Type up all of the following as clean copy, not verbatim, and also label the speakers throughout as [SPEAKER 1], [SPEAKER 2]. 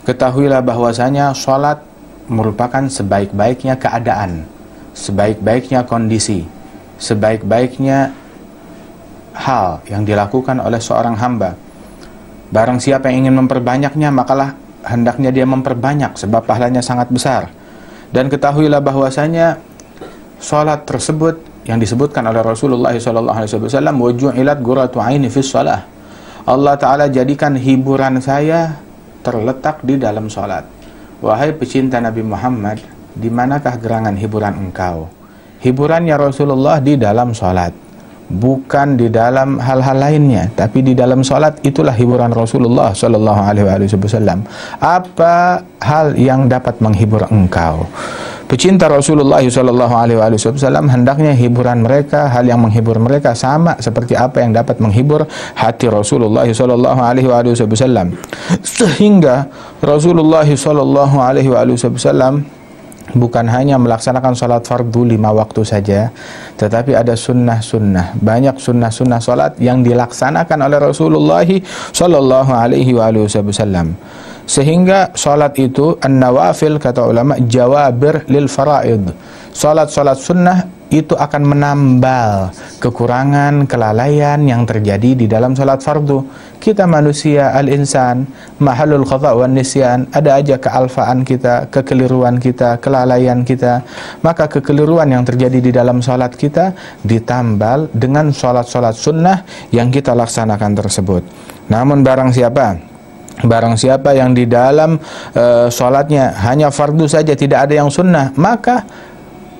[SPEAKER 1] ketahuilah bahwasanya sholat merupakan sebaik-baiknya keadaan, sebaik-baiknya kondisi, sebaik-baiknya hal yang dilakukan oleh seorang hamba. Barang siapa yang ingin memperbanyaknya, makalah hendaknya dia memperbanyak, sebab pahalanya sangat besar. Dan ketahuilah bahwasanya sholat tersebut yang disebutkan oleh Rasulullah SAW, waju'ilat qurratu aini fis shalah. Allah Ta'ala jadikan hiburan saya terletak di dalam sholat. Wahai pecinta Nabi Muhammad, di manakah gerangan hiburan engkau? Hiburannya Rasulullah di dalam sholat, bukan di dalam hal-hal lainnya, tapi di dalam sholat itulah hiburan Rasulullah SAW. Apa hal yang dapat menghibur engkau? Pecinta Rasulullah SAW hendaknya hiburan mereka, hal yang menghibur mereka sama seperti apa yang dapat menghibur hati Rasulullah SAW. Sehingga Rasulullah SAW bukan hanya melaksanakan sholat fardu 5 waktu saja, tetapi ada sunnah-sunnah, banyak sunnah-sunnah sholat yang dilaksanakan oleh Rasulullah SAW. Sehingga sholat itu an-nawafil, kata ulama, jawabir lil faraid. Sholat-sholat sunnah itu akan menambal kekurangan, kelalaian yang terjadi di dalam sholat fardu. Kita manusia, al-insan, mahalul khata' wan nisyan, ada aja kealfaan kita, kekeliruan kita, kelalaian kita. Maka kekeliruan yang terjadi di dalam sholat kita ditambal dengan sholat-sholat sunnah yang kita laksanakan tersebut. Namun barang siapa yang di dalam sholatnya hanya fardu saja, tidak ada yang sunnah, maka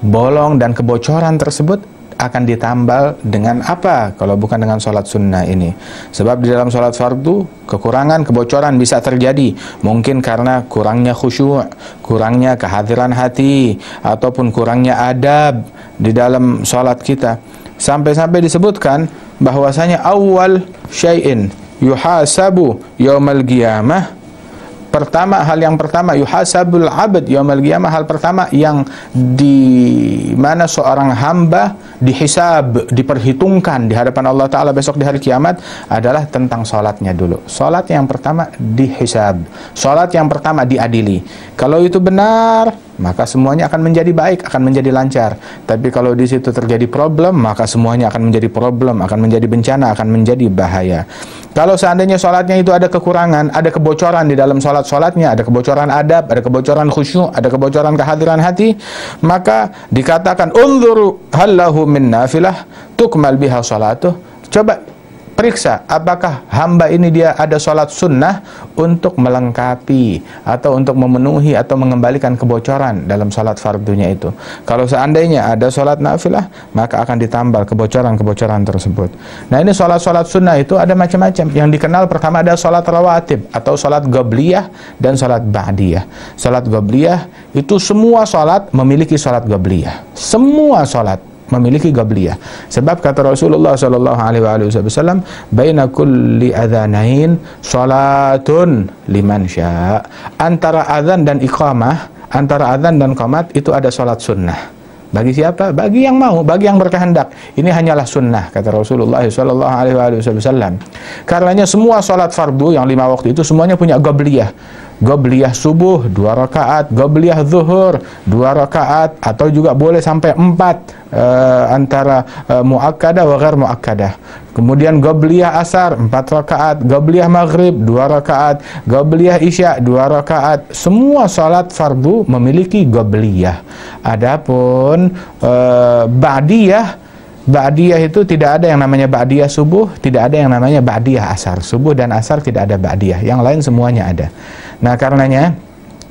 [SPEAKER 1] bolong dan kebocoran tersebut akan ditambal dengan apa kalau bukan dengan sholat sunnah ini? Sebab di dalam sholat fardu kekurangan, kebocoran bisa terjadi, mungkin karena kurangnya khusyuk, kurangnya kehadiran hati, ataupun kurangnya adab di dalam sholat kita. Sampai-sampai disebutkan bahwasanya awal syai'in yuhasabu yaumal qiyamah, hal yang pertama yuhasabul abd yaumal qiyamah, hal pertama yang di mana seorang hamba dihisab, diperhitungkan di hadapan Allah Ta'ala besok di hari kiamat adalah tentang sholatnya dulu. Sholat yang pertama dihisab, sholat yang pertama diadili. Kalau itu benar, maka semuanya akan menjadi baik, akan menjadi lancar. Tapi kalau di situ terjadi problem, maka semuanya akan menjadi problem, akan menjadi bencana, akan menjadi bahaya. Kalau seandainya sholatnya itu ada kekurangan, ada kebocoran di dalam sholatnya, ada kebocoran adab, ada kebocoran khusyuk, ada kebocoran kehadiran hati, maka dikatakan unzuru hal lahu min nafilah tukmal biha sholatuh. Coba periksa apakah hamba ini dia ada sholat sunnah untuk melengkapi atau untuk memenuhi atau mengembalikan kebocoran dalam sholat fardunya itu. Kalau seandainya ada sholat nafilah, maka akan ditambal kebocoran-kebocoran tersebut. Nah, ini sholat-sholat sunnah itu ada macam-macam. Yang dikenal pertama ada sholat rawatib atau sholat qabliyah dan sholat ba'diyah. Sholat qabliyah itu semua sholat memiliki sholat qabliyah. Semua sholat memiliki qabliyah. Sebab kata Rasulullah SAW, baina kulli adzanain salatun liman syaa. Antara azan dan iqamah, antara azan dan qamat itu ada salat sunnah. Bagi siapa? Bagi yang mau, bagi yang berkehendak. Ini hanyalah sunnah, kata Rasulullah SAW. Karenanya semua salat fardu yang 5 waktu itu semuanya punya qabliyah. Qabliyah subuh 2 rakaat, qabliyah zuhur 2 rakaat, atau juga boleh sampai 4 antara muakkadah wa ghair muakkadah. Kemudian qabliyah asar 4 rakaat, qabliyah maghrib 2 rakaat, qabliyah isya 2 rakaat. Semua salat fardu memiliki qabliyah. Adapun ba'diyah itu tidak ada yang namanya ba'diyah subuh, tidak ada yang namanya ba'diyah asar. Subuh dan asar tidak ada ba'diyah, yang lain semuanya ada. Nah, karenanya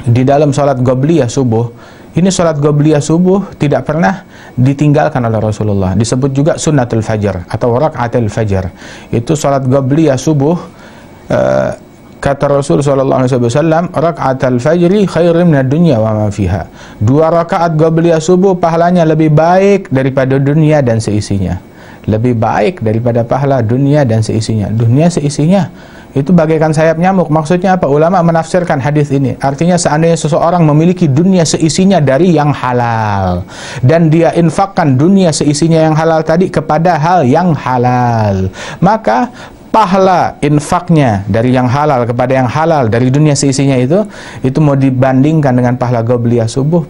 [SPEAKER 1] di dalam salat qabliyah subuh, ini salat qabliyah subuh tidak pernah ditinggalkan oleh Rasulullah. Disebut juga sunnatul fajr atau rakaatul fajr. Itu salat qabliyah subuh, kata Rasul SAW, rakaatul fajri khairum minad dunya wa ma fiha. 2 rakaat qabliyah subuh pahalanya lebih baik daripada dunia dan seisinya. Lebih baik daripada pahala dunia dan seisinya. Dunia seisinya itu bagaikan sayap nyamuk. Maksudnya apa? Ulama menafsirkan hadis ini. Artinya seandainya seseorang memiliki dunia seisinya dari yang halal, dan dia infakkan dunia seisinya yang halal tadi kepada hal yang halal, maka pahala infaknya dari yang halal kepada yang halal dari dunia seisinya itu mau dibandingkan dengan pahala qabliyah subuh,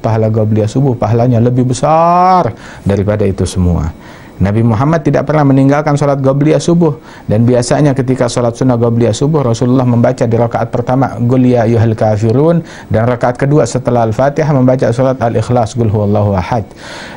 [SPEAKER 1] pahalanya lebih besar daripada itu semua. Nabi Muhammad tidak pernah meninggalkan sholat qabliyah subuh, dan biasanya ketika sholat sunnah qabliyah subuh Rasulullah membaca di rakaat pertama Qul ya ayyuhal kafirun, dan rakaat kedua setelah Al-Fatihah membaca sholat Al-Ikhlas Qul huwallahu ahad.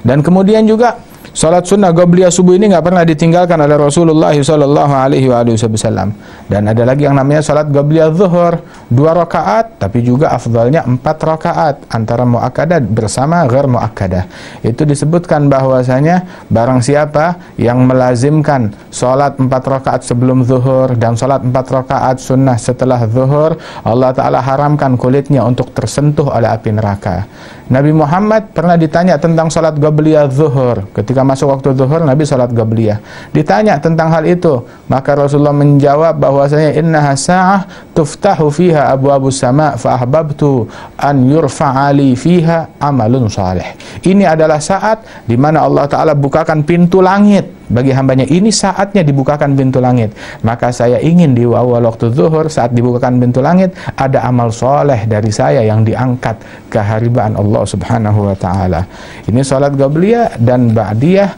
[SPEAKER 1] Dan kemudian juga sholat sunnah qabliyah subuh ini nggak pernah ditinggalkan oleh Rasulullah sallallahu alaihi wasallam. Dan ada lagi yang namanya sholat qabliyah zuhur, 2 rakaat, tapi juga afdalnya 4 rakaat antara muakkadah bersama ghair muakkadah. Itu disebutkan bahwasanya barang siapa yang melazimkan sholat 4 rakaat sebelum zuhur dan sholat 4 rakaat sunnah setelah zuhur, Allah Ta'ala haramkan kulitnya untuk tersentuh oleh api neraka. Nabi Muhammad pernah ditanya tentang sholat qabliyah zuhur. Ketika masuk waktu zuhur, Nabi sholat qabliyah. Ditanya tentang hal itu, maka Rasulullah menjawab bahwasanya innaha sa'ah tuftahu fiha abwabus sama' fa ahbabtu an yurfa'ali fiha amalun salih. Ini adalah saat di mana Allah Ta'ala bukakan pintu langit bagi hambanya. Ini saatnya dibukakan pintu langit. Maka saya ingin di awal waktu zuhur, saat dibukakan pintu langit, ada amal soleh dari saya yang diangkat ke haribaan Allah Subhanahu wa Ta'ala. Ini sholat qabliyah dan ba'diyah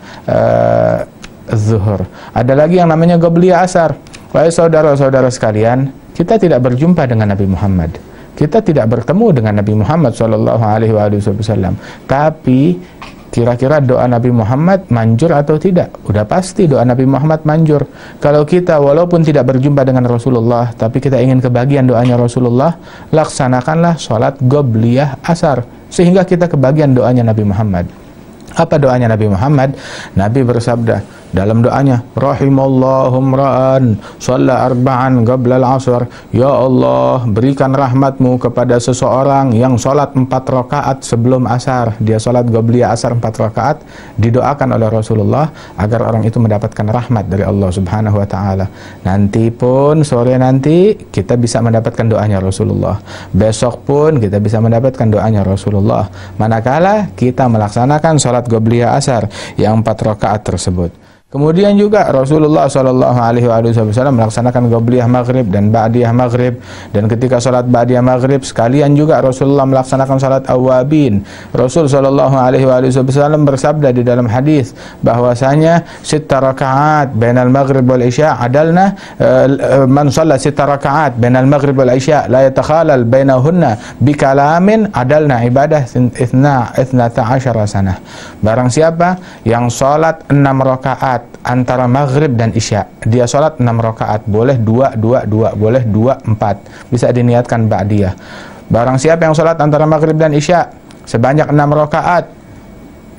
[SPEAKER 1] zuhur. Ada lagi yang namanya qabliyah asar. Wahai saudara-saudara sekalian, kita tidak berjumpa dengan Nabi Muhammad, kita tidak bertemu dengan Nabi Muhammad sallallahu alaihi wasallam, tapi kira-kira doa Nabi Muhammad manjur atau tidak? Udah pasti doa Nabi Muhammad manjur. Kalau kita walaupun tidak berjumpa dengan Rasulullah, tapi kita ingin kebagian doanya Rasulullah, laksanakanlah sholat qabliyah asar, sehingga kita kebagian doanya Nabi Muhammad. Apa doanya Nabi Muhammad? Nabi bersabda dalam doanya, rahimallahu ra'an shalla arba'an qabla al-'asr. Ya Allah, berikan rahmatmu kepada seseorang yang sholat 4 rakaat sebelum asar. Dia sholat qabliyah asar 4 rakaat, didoakan oleh Rasulullah agar orang itu mendapatkan rahmat dari Allah Subhanahu wa Ta'ala. Nanti pun sore nanti kita bisa mendapatkan doanya Rasulullah, besok pun kita bisa mendapatkan doanya Rasulullah, manakala kita melaksanakan sholat qabliyah asar yang 4 rakaat tersebut. Kemudian juga Rasulullah sallallahu alaihi wasallam melaksanakan qabliyah maghrib dan ba'diyah maghrib, dan ketika salat ba'diyah maghrib sekalian juga Rasulullah melaksanakan salat awabin. Rasul sallallahu alaihi wasallam bersabda di dalam hadis bahwasanya 6 rakaat bainal maghrib wal isya adalna, man shalla 6 rakaat bainal maghrib wal isya la yatakhalal bainahunna bikalamin adalna ibadah 12 sanah. Barang siapa yang salat 6 rakaat antara maghrib dan isya, dia sholat 6 rakaat, boleh 2, boleh 2, 4, bisa diniatkan ba'diyah. Barang siapa yang sholat antara maghrib dan isya sebanyak 6 rakaat,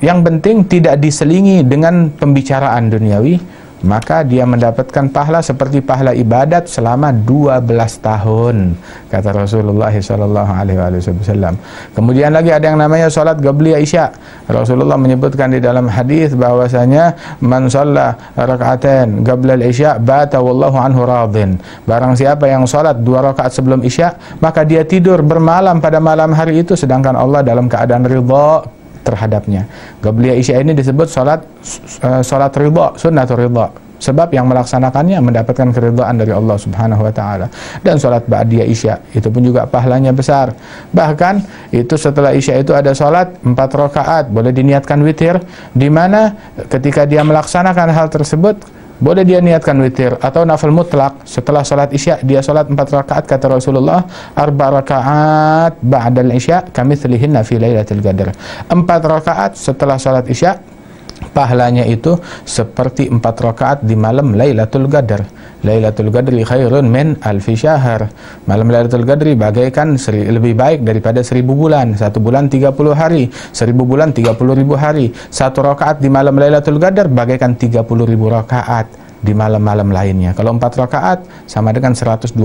[SPEAKER 1] yang penting tidak diselingi dengan pembicaraan duniawi, maka dia mendapatkan pahala seperti pahala ibadat selama 12 tahun, kata Rasulullah SAW. Kemudian lagi ada yang namanya sholat qabliyah isya. Rasulullah menyebutkan di dalam hadis bahwasanya man shalla raka'atain qabla al-isya bata wallahu anhu radin. Barang siapa yang sholat 2 rakaat sebelum isya, maka dia tidur bermalam pada malam hari itu, sedangkan Allah dalam keadaan ridha terhadapnya. Qabliyah isya ini disebut salat ridha, sunnatul ridha, sebab yang melaksanakannya mendapatkan keridhaan dari Allah Subhanahu wa Ta'ala. Dan salat ba'diyah isya itu pun juga pahalanya besar. Bahkan itu setelah isya itu ada salat 4 rakaat, boleh diniatkan witir, di mana ketika dia melaksanakan hal tersebut boleh dia niatkan witir atau nafil mutlak. Setelah salat isya dia salat 4 rakaat, kata Rasulullah, 4 rakaat ba'dal isya kamitslihinna fi lailatul qadar. 4 rakaat setelah salat isya pahalanya itu seperti 4 rakaat di malam Lailatul Qadar. Lailatul Qadri khairun min alfi syahr. Malam Lailatul Qadri bagaikan lebih baik daripada 1000 bulan. 1 bulan 30 hari, 1000 bulan 30.000 hari. 1 rakaat di malam Lailatul Qadar bagaikan 30.000 rakaat di malam-malam lainnya. Kalau 4 rakaat sama dengan 120.000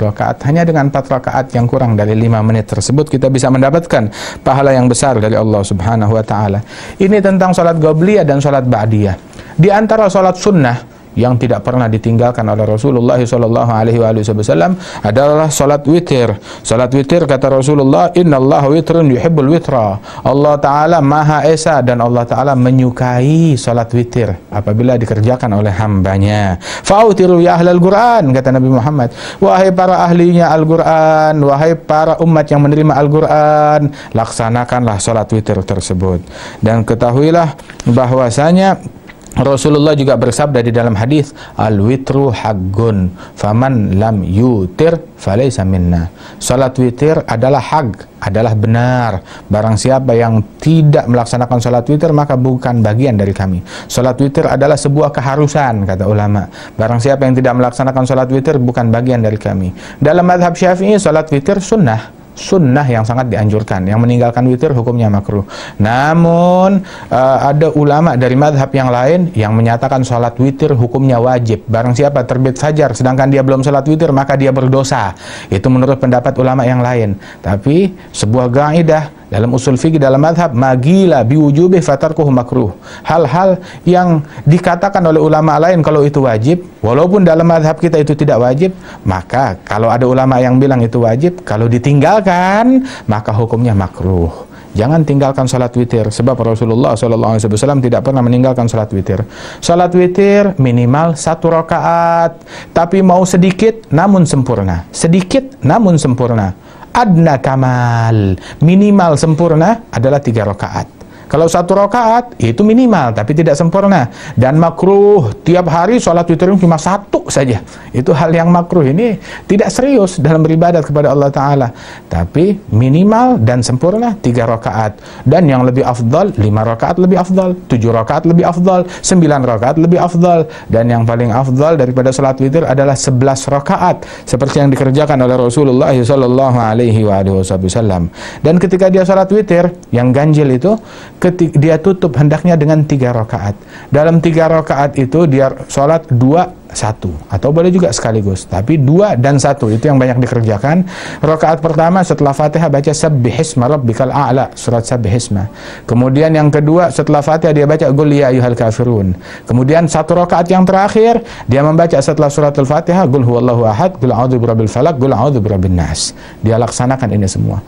[SPEAKER 1] rakaat. Hanya dengan 4 rakaat yang kurang dari 5 menit tersebut kita bisa mendapatkan pahala yang besar dari Allah Subhanahu wa Ta'ala. Ini tentang salat qabliyah dan salat ba'diyah. Di antara salat sunnah yang tidak pernah ditinggalkan oleh Rasulullah sallallahu alaihi wasallam adalah salat witir. Salat witir kata Rasulullah, "Innallaha witrun yuhibbul witra." Allah taala Maha Esa dan Allah taala menyukai salat witir apabila dikerjakan oleh hambanya. Fa'utiru ya ahlal Qur'an, kata Nabi Muhammad, wahai para ahlinya Al-Qur'an, wahai para umat yang menerima Al-Qur'an, laksanakanlah salat witir tersebut. Dan ketahuilah bahwasanya Rasulullah juga bersabda di dalam hadis, al-witru haqqun faman lam yutir falaysa minna. Salat witir adalah hak, adalah benar. Barang siapa yang tidak melaksanakan salat witir maka bukan bagian dari kami. Salat witir adalah sebuah keharusan, kata ulama. Barang siapa yang tidak melaksanakan salat witir bukan bagian dari kami. Dalam mazhab Syafi'i salat witir sunnah yang sangat dianjurkan. Yang meninggalkan witir hukumnya makruh. Namun ada ulama dari madhab yang lain yang menyatakan sholat witir hukumnya wajib. Barang siapa terbit fajar sedangkan dia belum sholat witir maka dia berdosa. Itu menurut pendapat ulama yang lain. Tapi sebuah kaidah dalam usul fikih dalam madhab, magila biwujubi fatarkuhu makruh. Hal-hal yang dikatakan oleh ulama lain kalau itu wajib, walaupun dalam madhab kita itu tidak wajib, maka kalau ada ulama yang bilang itu wajib, kalau ditinggalkan maka hukumnya makruh. Jangan tinggalkan salat witir, sebab Rasulullah SAW tidak pernah meninggalkan salat witir. Salat witir minimal 1 rakaat, tapi mau sedikit namun sempurna. Sedikit namun sempurna. Adna kamal, minimal sempurna adalah 3 rakaat. Kalau 1 rakaat itu minimal tapi tidak sempurna. Dan makruh tiap hari sholat witir cuma 1 saja. Itu hal yang makruh. Ini tidak serius dalam beribadat kepada Allah Ta'ala. Tapi minimal dan sempurna 3 rakaat. Dan yang lebih afdal 5 rakaat lebih afdal, 7 rakaat lebih afdal, 9 rakaat lebih afdal. Dan yang paling afdal daripada sholat witir adalah 11 rakaat seperti yang dikerjakan oleh Rasulullah sallallahu alaihi wasallam. Dan ketika dia sholat witir yang ganjil itu, dia tutup hendaknya dengan 3 rakaat. Dalam 3 rakaat itu dia sholat 2-1 atau boleh juga sekaligus, tapi 2 dan 1 itu yang banyak dikerjakan. Rakaat pertama setelah Fatihah baca Sabbihisma rabbikal a'la, surat Sabbihisma. Kemudian yang kedua setelah Fatihah dia baca Qul ya ayyuhal kafirun. Kemudian 1 rakaat yang terakhir dia membaca setelah surat Al-Fatihah Qul huwallahu ahad, Qul a'udzu birabbil falaq, Qul a'udzu birabbin nas. Dia laksanakan ini semua.